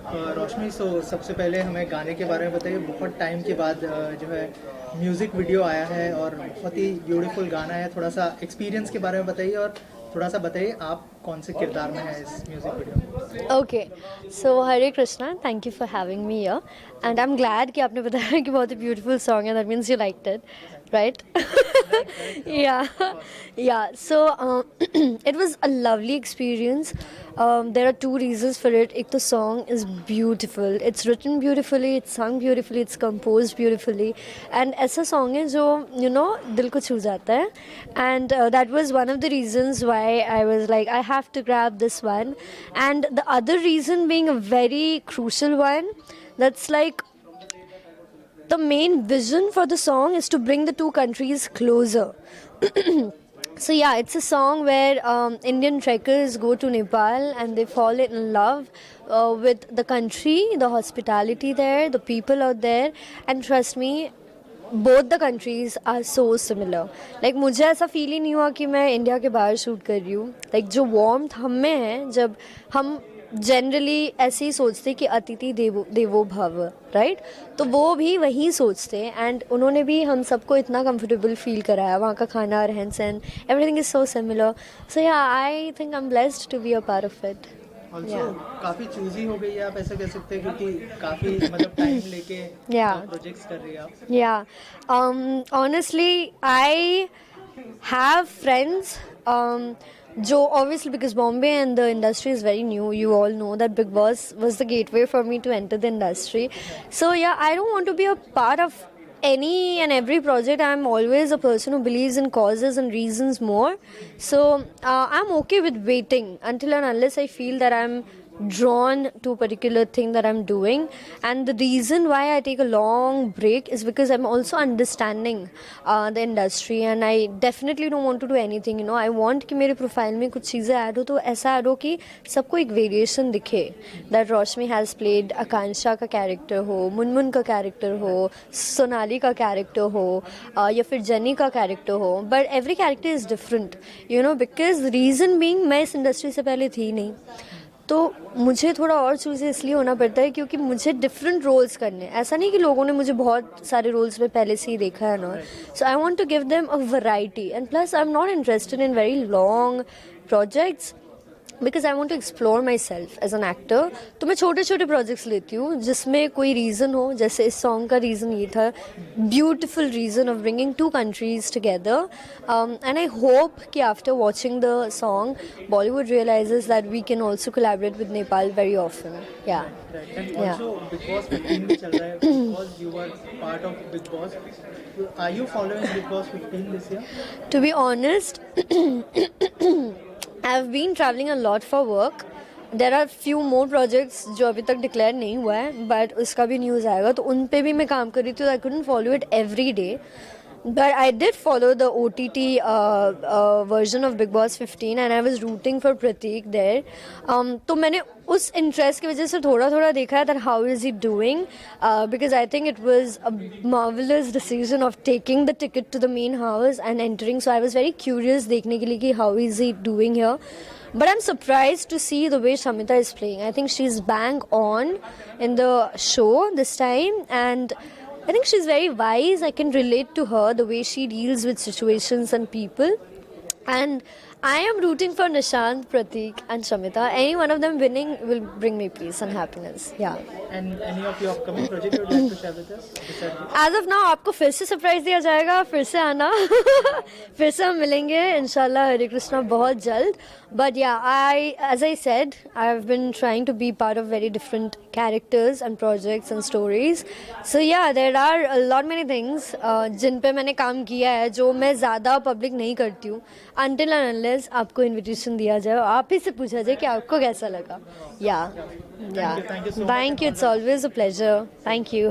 रोशनी, सबसे पहले हमें गाने के बारे में बताइए। बहुत टाइम के बाद जो है म्यूज़िक वीडियो आया है और बहुत ही ब्यूटीफुल गाना है। थोड़ा सा एक्सपीरियंस के बारे में बताइए और थोड़ा सा बताइए आप कौन से किरदार में है इस म्यूज़िक वीडियो में। Okay, so Hare Krishna, thank you for having me here, and I'm glad कि आपने बताया कि बहुत ही beautiful song है. That means you liked it, right? Yeah, yeah. So it was a lovely experience. There are two reasons for it. एक तो song is beautiful. It's written beautifully, it's sung beautifully, it's composed beautifully, and ऐसा song है जो दिल को छू जाता है. And that was one of the reasons why I was like, I have to grab this one. And the other reason being a very crucial one, that's like the main vision for the song is to bring the two countries closer. So yeah, it's a song where Indian trekkers go to Nepal and they fall in love with the country, the hospitality there, the people out there, and trust me, both the countries are so similar. Like मुझे ऐसा feel ही नहीं हुआ कि मैं India के बाहर shoot कर रही हूँ. Like जो warmth हम में है, जब हम जनरली ऐसे ही सोचते कि अतिथि देवो भव, राइट? तो वो भी वही सोचते हैं, एंड उन्होंने भी हम सबको इतना कंफर्टेबल फील कराया. वहाँ का खाना, रहन सहन, everything is so similar. So yeah, I think I am blessed to be a part of it. काफी चूजी हो गई है, आप ऐसा कह सकते हैं, क्योंकि काफी मतलब टाइम लेके प्रोजेक्ट्स कर रही हैं आप. Honestly, I have friends. जो obviously because Bombay and the industry is very new, you all know that Big Boss was the gateway for me to enter the industry. So yeah, I don't want to be a part of any and every project. I'm always a person who believes in causes and reasons more. So I'm okay with waiting until and unless I feel that I'm drawn to a particular thing that I'm doing. And the reason why I take a long break is because I'm also understanding the industry, and I definitely don't want to do anything, I want कि मेरे profile में कुछ चीज़ें add हो तो ऐसा add हो कि सबको एक वेरिएशन दिखे. दैट रोशनी हैज़ प्लेड आकांक्षा का कैरेक्टर हो, मुनमुन का कैरेक्टर हो, सोनाली का कैरेक्टर हो, या फिर जनी का कैरेक्टर हो, but every character is different, because reason being मैं इस इंडस्ट्री से पहले थी नहीं, तो मुझे थोड़ा और चूज़ इसलिए होना पड़ता है क्योंकि मुझे डिफरेंट रोल्स करने. ऐसा नहीं कि लोगों ने मुझे बहुत सारे रोल्स में पहले से ही देखा है ना. So I want to give them a variety, and plus I am not interested in very long projects because I want to explore myself as an actor. तो मैं छोटे छोटे प्रोजेक्ट्स लेती हूँ जिसमें कोई रीज़न हो. जैसे इस सॉन्ग का रीज़न ये था, beautiful reason of bringing two countries together, and I hope कि after watching the song Bollywood realizes that we can also collaborate with Nepal very often. Yeah And also Big Boss 15 भी चल रहा है, because you were part of Big Boss. Are you following Big Boss 15 this year? To be honest, I've been traveling a lot for work. There are few more projects जो अभी तक declare नहीं हुआ है, बट उसका भी news आएगा, तो उन पे भी मैं काम कर रही थी. आई couldn't follow it every day, but I did follow the OTT version of Big Boss 15, and I was rooting for Prateek there. तो मैंने उस इंटरेस्ट की वजह से थोड़ा थोड़ा देखा है that how is he doing, because I think it was a marvelous decision of taking the ticket to the main house and entering. So I was very curious देखने के लिए कि how is he doing here. But I'm surprised to see the way Shamita is playing. I think she's bang on in the show this time, and I think she's very wise. I can relate to her, the way she deals with situations and people. And I am rooting for Nishant, Prateek and Shamita. Any one of them winning will bring me peace and happiness. Yeah. And any of your upcoming project you would like to share with us? As of now, आपको फिर से surprise दिया जाएगा, फिर से आना. फिर से हम मिलेंगे इंशाल्लाह. हरे कृष्णा बहुत जल्द. But yeah, as I said, I've been trying to be part of very different characters and projects and stories. So yeah, there are a lot many things जिन पे मैंने काम किया है जो मैं ज़्यादा पब्लिक नहीं करती हूँ. Until and unless आपको इन्विटेशन दिया जाए, आप ही से पूछा जाए कि आपको कैसा लगा. Yeah. Thank you so much. Thank you. It's always a pleasure. Thank you.